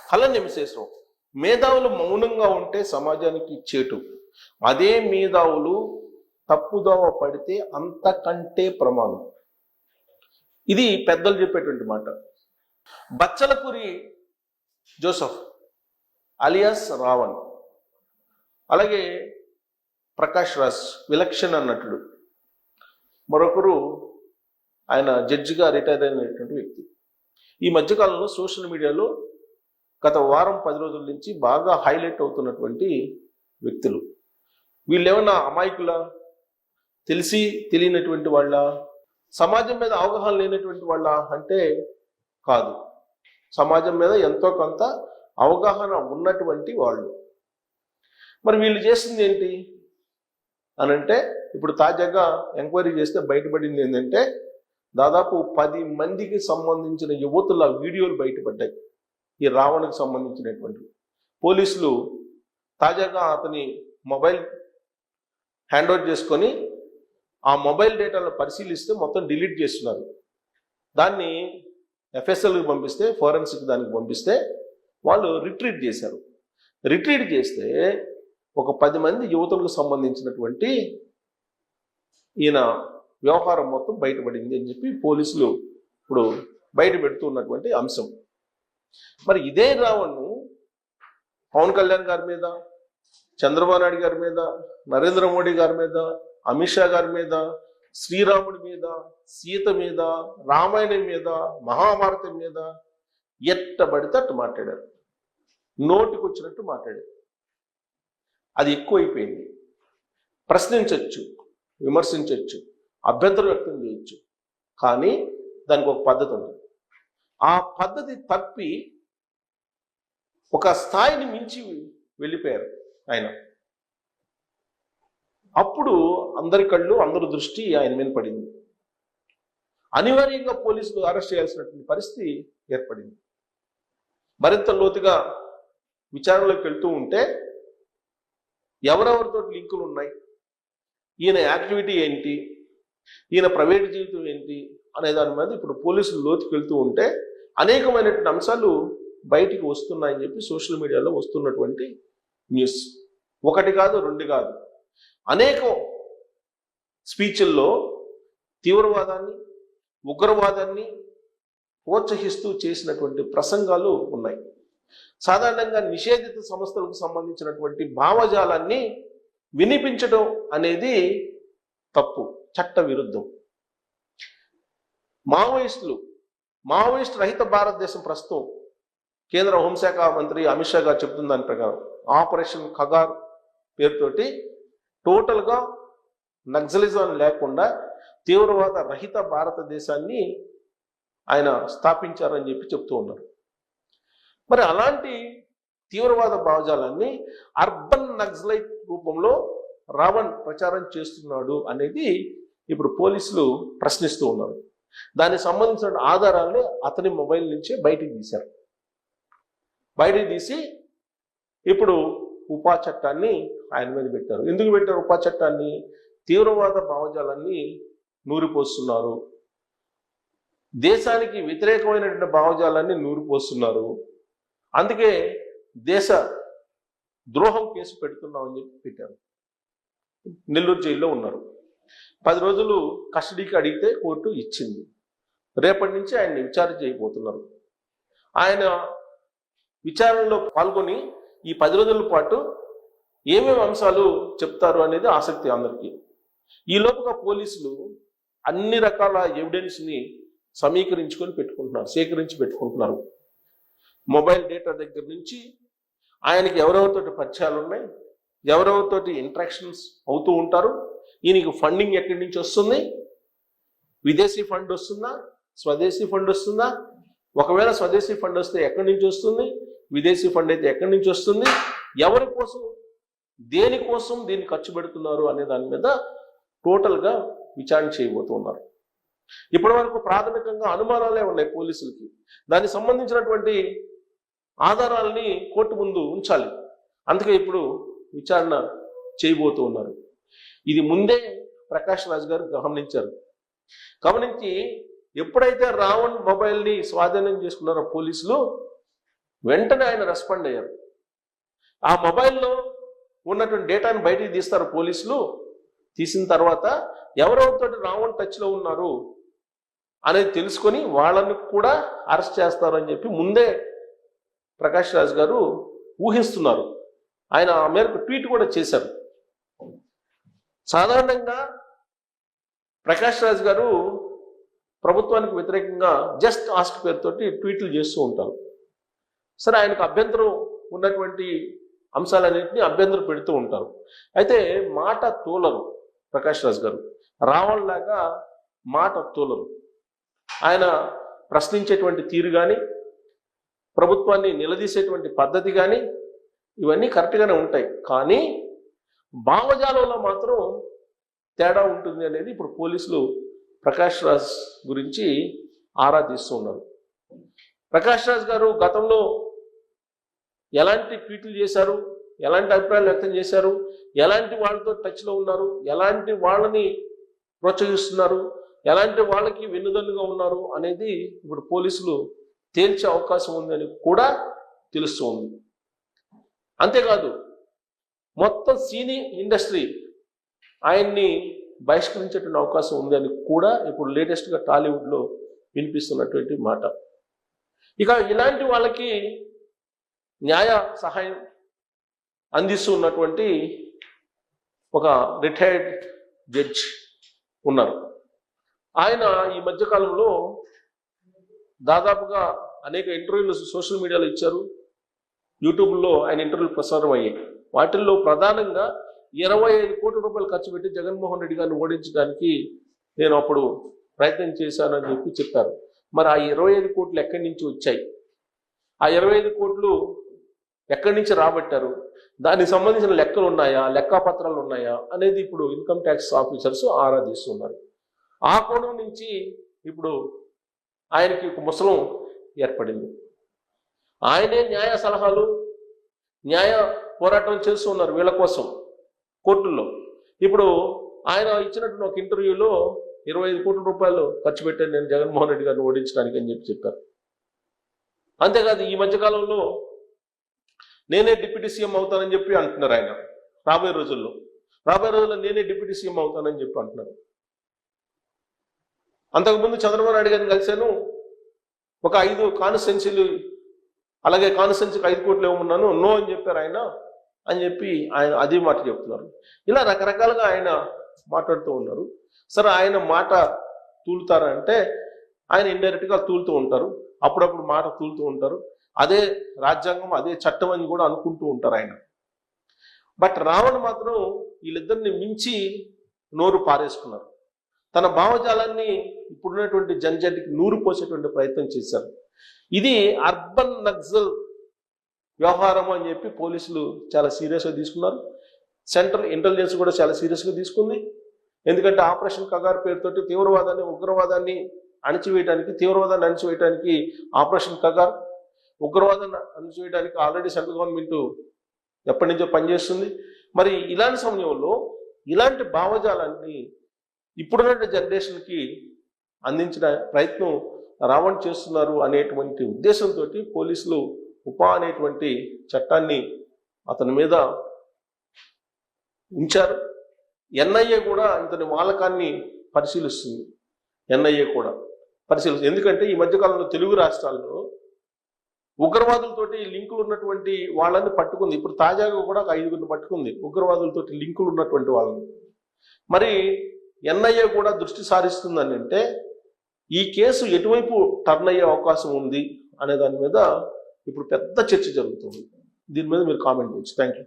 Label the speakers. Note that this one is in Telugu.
Speaker 1: కళ నిమిషేశ్వరం. మేధావులు మౌనంగా ఉంటే సమాజానికి చేటు, అదే మేధావులు తప్పుదోవ పడితే అంతకంటే ప్రమాదం. ఇది పెద్దలు చెప్పేటువంటి మాట. బచ్చలపురి జోసెఫ్ అలియాస్ రావణ్, అలాగే ప్రకాష్ రాజ్ విలక్షణ నటుడు, మరొకరు ఆయన జడ్జిగా రిటైర్ అయినటువంటి వ్యక్తి. ఈ మధ్యకాలంలో సోషల్ మీడియాలో గత వారం 10 రోజుల నుంచి బాగా హైలైట్ అవుతున్నటువంటి వ్యక్తులు. వీళ్ళేమన్నా అమాయకుల, తెలిసి తెలియనటువంటి వాళ్ళ, సమాజం మీద అవగాహన లేనటువంటి వాళ్ళ అంటే కాదు. సమాజం మీద ఎంతో కొంత అవగాహన ఉన్నటువంటి వాళ్ళు. మరి వీళ్ళు చేసింది ఏంటి అనంటే, ఇప్పుడు తాజాగా ఎంక్వైరీ చేస్తే బయటపడింది ఏంటంటే, దాదాపు 10 మందికి సంబంధించిన యువతుల వీడియోలు బయటపడ్డాయి. ఈ రావణ్కి సంబంధించినటువంటి పోలీసులు తాజాగా అతని మొబైల్ హ్యాండ్ ఓవర్ చేసుకొని ఆ మొబైల్ డేటాను పరిశీలిస్తే మొత్తం డిలీట్ చేస్తున్నారు. దాన్ని ఎఫ్ఎస్ఎల్కి పంపిస్తే, ఫోరెన్సిక్ దానికి పంపిస్తే వాళ్ళు రిట్రీట్ చేశారు. రిట్రీట్ చేస్తే ఒక 10 మంది యువతులకు సంబంధించినటువంటి ఈయన వ్యవహారం మొత్తం బయటపడింది అని చెప్పి పోలీసులు ఇప్పుడు బయట పెడుతున్నటువంటి అంశం. మరి ఇదే రావణ్ను పవన్ కళ్యాణ్ గారి మీద, చంద్రబాబు నాయుడు గారి మీద, నరేంద్ర మోడీ గారి మీద, అమిత్ షా గారి మీద, శ్రీరాముడి మీద, సీత మీద, రామాయణం మీద, మహాభారతం మీద ఎట్టబడితే అట్టు మాట్లాడారు. నోటికి వచ్చినట్టు మాట్లాడారు. అది ఎక్కువైపోయింది. ప్రశ్నించవచ్చు, విమర్శించవచ్చు, అభ్యంతరం వ్యక్తం చేయొచ్చు, కానీ దానికి ఒక పద్ధతి ఉంది. ఆ పద్ధతి తప్పి ఒక స్థాయిని మించి వెళ్ళిపోయారు ఆయన. అప్పుడు అందరి కళ్ళు, అందరి దృష్టి ఆయన మీద పడింది. అనివార్యంగా పోలీసులు అరెస్ట్ చేయాల్సినటువంటి పరిస్థితి ఏర్పడింది. మరింత లోతుగా విచారణలోకి వెళ్తూ ఉంటే ఎవరెవరితో లింకులు ఉన్నాయి, ఈయన యాక్టివిటీ ఏంటి, ఈయన ప్రైవేట్ జీవితం ఏంటి అనే దాని మీద ఇప్పుడు పోలీసులు లోతుకు వెళ్తూ ఉంటే అనేకమైనటువంటి అంశాలు బయటికి వస్తున్నాయని చెప్పి సోషల్ మీడియాలో వస్తున్నటువంటి న్యూస్. ఒకటి కాదు, రెండు కాదు, అనేక స్పీచ్ల్లో తీవ్రవాదాన్ని, ఉగ్రవాదాన్ని ప్రోత్సహిస్తూ చేసినటువంటి ప్రసంగాలు ఉన్నాయి. సాధారణంగా నిషేధిత సంస్థలకు సంబంధించినటువంటి భావజాలాన్ని వినిపించడం అనేది తప్పు, చట్ట విరుద్ధం. మావోయిస్ట్ రహిత భారతదేశం ప్రస్తుతం కేంద్ర హోంశాఖ మంత్రి అమిత్ షా గారు చెప్తున్న దాని ప్రకారం ఆపరేషన్ ఖగార్ పేరుతోటి టోటల్గా నక్సలిజం లేకుండా తీవ్రవాద రహిత భారతదేశాన్ని ఆయన స్థాపించారని చెప్పి చెప్తూ ఉన్నారు. మరి అలాంటి తీవ్రవాద భావజాలాన్ని అర్బన్ నక్సలైట్ రూపంలో రావణ్ ప్రచారం చేస్తున్నాడు అనేది ఇప్పుడు పోలీసులు ప్రశ్నిస్తూ ఉన్నారు. దానికి సంబంధించిన ఆధారాలని అతని మొబైల్ నుంచే బయటికి తీశారు. బయటికి తీసి ఇప్పుడు ఉపా చట్టాన్ని ఆయన మీద పెట్టారు. ఎందుకు పెట్టారు ఉపా చట్టాన్ని? తీవ్రవాద భావజాలాన్ని నూరిపోస్తున్నారు, దేశానికి వ్యతిరేకమైనటువంటి భావజాలాన్ని నూరిపోస్తున్నారు, అందుకే దేశ ద్రోహం కేసు పెడుతున్నామని చెప్పి పెట్టారు. నెల్లూరు జైల్లో ఉన్నారు. 10 రోజులు కస్టడీకి అడిగితే కోర్టు ఇచ్చింది. రేపటి నుంచి ఆయన్ని విచారణ చేయబోతున్నారు. ఆయన విచారణలో పాల్గొని ఈ 10 రోజుల పాటు ఏమేమి అంశాలు చెప్తారు అనేది ఆసక్తి అందరికీ. ఈ లోపుగా పోలీసులు అన్ని రకాల ఎవిడెన్స్ని సేకరించి పెట్టుకుంటున్నారు. మొబైల్ డేటా దగ్గర నుంచి ఆయనకి ఎవరెవరితోటి పరిచయాలు ఉన్నాయి, ఎవరెవరితోటి ఇంట్రాక్షన్స్ అవుతూ ఉంటారు, ఈయనకి ఫండింగ్ ఎక్కడి నుంచి వస్తుంది, విదేశీ ఫండ్ వస్తుందా, స్వదేశీ ఫండ్ వస్తుందా, ఒకవేళ స్వదేశీ ఫండ్ వస్తే ఎక్కడి నుంచి వస్తుంది, విదేశీ ఫండ్ అయితే ఎక్కడి నుంచి వస్తుంది, ఎవరి కోసం, దేనికోసం దీన్ని ఖర్చు పెడుతున్నారు అనే దాని మీద టోటల్గా విచారణ చేయబోతున్నారు. ఇప్పటి వరకు ప్రాథమికంగా అనుమానాలే ఉన్నాయి పోలీసులకి. దానికి సంబంధించినటువంటి ఆధారాలని కోర్టు ముందు ఉంచాలి. అందుకే ఇప్పుడు విచారణ చేయబోతూ ఉన్నారు. ఇది ముందే ప్రకాష్ రాజ్ గారు గమనించి ఎప్పుడైతే రావణ్ మొబైల్ని స్వాధీనం చేసుకున్నారో పోలీసులు, వెంటనే ఆయన రెస్పాండ్ అయ్యారు. ఆ మొబైల్లో ఉన్నటువంటి డేటాను బయటికి తీస్తారు పోలీసులు. తీసిన తర్వాత ఎవరెవరితో రావణ్ టచ్లో ఉన్నారు అనేది తెలుసుకొని వాళ్ళని కూడా అరెస్ట్ చేస్తారని చెప్పి ముందే ప్రకాష్ రాజ్ గారు ఊహిస్తున్నారు. ఆయన ఆ మేరకు ట్వీట్ కూడా చేశారు. సాధారణంగా ప్రకాష్ రాజ్ గారు ప్రభుత్వానికి వ్యతిరేకంగా జస్ట్ ఆస్క్ పేరుతోటి ట్వీట్లు చేస్తూ ఉంటారు. సరే, ఆయనకు అభ్యంతరం ఉన్నటువంటి అంశాలన్నింటినీ అభ్యంతరం పెడుతూ ఉంటారు. అయితే మాట తూలరు ప్రకాష్ రాజ్ గారు, రావణ్ లాగా మాట తూలరు. ఆయన ప్రశ్నించేటువంటి తీరు కానీ, ప్రభుత్వాన్ని నిలదీసేటువంటి పద్ధతి కానీ ఇవన్నీ కరెక్ట్గానే ఉంటాయి. కానీ భావజాలంలో మాత్రం తేడా ఉంటుంది అనేది ఇప్పుడు పోలీసులు ప్రకాష్ రాజ్ గురించి ఆరా తీస్తూ ఉన్నారు. ప్రకాష్ రాజ్ గారు గతంలో ఎలాంటి ట్వీట్లు చేశారు, ఎలాంటి అభిప్రాయాలు వ్యక్తం చేశారు, ఎలాంటి వాళ్ళతో టచ్లో ఉన్నారు, ఎలాంటి వాళ్ళని ప్రోత్సహిస్తున్నారు, ఎలాంటి వాళ్ళకి వెన్నుదన్నుగా ఉన్నారు అనేది ఇప్పుడు పోలీసులు తేల్చే అవకాశం ఉందని కూడా తెలుస్తూ ఉంది. అంతేకాదు, మొత్తం సినీ ఇండస్ట్రీ ఆయన్ని బహిష్కరించేటువంటి అవకాశం ఉంది అని కూడా ఇప్పుడు లేటెస్ట్గా టాలీవుడ్లో వినిపిస్తున్నటువంటి మాట. ఇక ఇలాంటి వాళ్ళకి న్యాయ సహాయం అందిస్తూ ఉన్నటువంటి ఒక రిటైర్డ్ జడ్జ్ ఉన్నారు. ఆయన ఈ మధ్యకాలంలో దాదాపుగా అనేక ఇంటర్వ్యూలు సోషల్ మీడియాలో ఇచ్చారు. యూట్యూబ్లో ఆయన ఇంటర్వ్యూలు ప్రసారం అయ్యాయి. వాటిల్లో ప్రధానంగా 25 కోట్ల రూపాయలు ఖర్చు పెట్టి జగన్మోహన్ రెడ్డి గారిని ఓడించడానికి నేను అప్పుడు ప్రయత్నం చేశానని చెప్పారు. మరి ఆ 25 కోట్లు ఎక్కడి నుంచి వచ్చాయి, ఆ 25 కోట్లు ఎక్కడి నుంచి రాబట్టారు, దానికి సంబంధించిన లెక్కలు ఉన్నాయా, లెక్కాపత్రాలు ఉన్నాయా అనేది ఇప్పుడు ఇన్కమ్ ట్యాక్స్ ఆఫీసర్స్ ఆరాధిస్తున్నారు. ఆ కోణం నుంచి ఇప్పుడు ఆయనకి ఒక ముసలం ఏర్పడింది. ఆయనే న్యాయ సలహాలు, న్యాయ పోరాటం చేస్తూ ఉన్నారు వీళ్ళ కోసం కోర్టుల్లో. ఇప్పుడు ఆయన ఇచ్చినటువంటి ఒక ఇంటర్వ్యూలో 25 కోట్ల రూపాయలు ఖర్చు పెట్టాను నేను జగన్మోహన్ రెడ్డి గారిని ఓడించడానికి అని చెప్పారు. అంతేకాదు, ఈ మధ్యకాలంలో నేనే డిప్యూటీ సీఎం అవుతానని చెప్పి అంటున్నారు ఆయన. రాబోయే రోజుల్లో నేనే డిప్యూటీ సీఎం అవుతానని చెప్పి అంటున్నారు. అంతకుముందు చంద్రబాబు నాయుడు గారిని కలిశాను, ఒక 5 కాన్స్టిట్యున్సీలు, అలాగే కాన్స్టిట్యున్సీకి 5 కోట్లు ఇవ్వమన్నాను, నో అని చెప్పారు ఆయన అని చెప్పి ఆయన అదే మాట చెప్తున్నారు. ఇలా రకరకాలుగా ఆయన మాట్లాడుతూ ఉన్నారు. సరే, ఆయన మాట తూలుతారంటే ఆయన ఇండైరెక్ట్గా తూలుతూ ఉంటారు, అప్పుడప్పుడు మాట తూలుతూ ఉంటారు. అదే రాజ్యాంగం, అదే చట్టం అని కూడా అనుకుంటూ ఉంటారు ఆయన. బట్ రావణ్ మాత్రం వీళ్ళిద్దరిని మించి నోరు పారేసుకున్నారు. తన భావజాలాన్ని ఇప్పుడున్నటువంటి జనజాతికి నూరు పోసేటువంటి ప్రయత్నం చేశారు. ఇది అర్బన్ నక్సల్ వ్యవహారం అని చెప్పి పోలీసులు చాలా సీరియస్గా తీసుకున్నారు. సెంట్రల్ ఇంటెలిజెన్స్ కూడా చాలా సీరియస్గా తీసుకుంది. ఎందుకంటే ఆపరేషన్ కగార్ పేరుతోటి తీవ్రవాదాన్ని, ఉగ్రవాదాన్ని అణిచివేయడానికి ఆపరేషన్ కగార్, ఉగ్రవాదాన్ని అణిచివేయడానికి ఆల్రెడీ సెంట్రల్ గవర్నమెంట్ ఎప్పటి నుంచో పనిచేస్తుంది. మరి ఇలాంటి సమయంలో ఇలాంటి భావజాలాన్ని ఇప్పుడున్న జనరేషన్కి అందించిన ప్రయత్నం రావణ్ చేస్తున్నారు అనేటువంటి ఉద్దేశంతో పోలీసులు ఉపా అనేటువంటి చట్టాన్ని అతని మీద ఉంచారు. ఎన్ఐఏ కూడా ఇతని వాలకాన్ని పరిశీలిస్తుంది. ఎన్ఐఏ కూడా పరిశీలిస్తుంది. ఎందుకంటే ఈ మధ్యకాలంలో తెలుగు రాష్ట్రాల్లో ఉగ్రవాదులతోటి లింకులు ఉన్నటువంటి వాళ్ళని పట్టుకుంది. ఇప్పుడు తాజాగా కూడా ఒక 5గురిని పట్టుకుంది ఉగ్రవాదులతోటి లింకులు ఉన్నటువంటి వాళ్ళని. మరి ఎన్ఐఏ కూడా దృష్టి సారిస్తుందని అంటే ఈ కేసు ఎటువైపు టర్న్ అయ్యే అవకాశం ఉంది అనే దాని మీద ఇప్పుడు పెద్ద చర్చ జరుగుతుంది. దీని మీద మీరు కామెంట్ చేయొచ్చు. Thank you.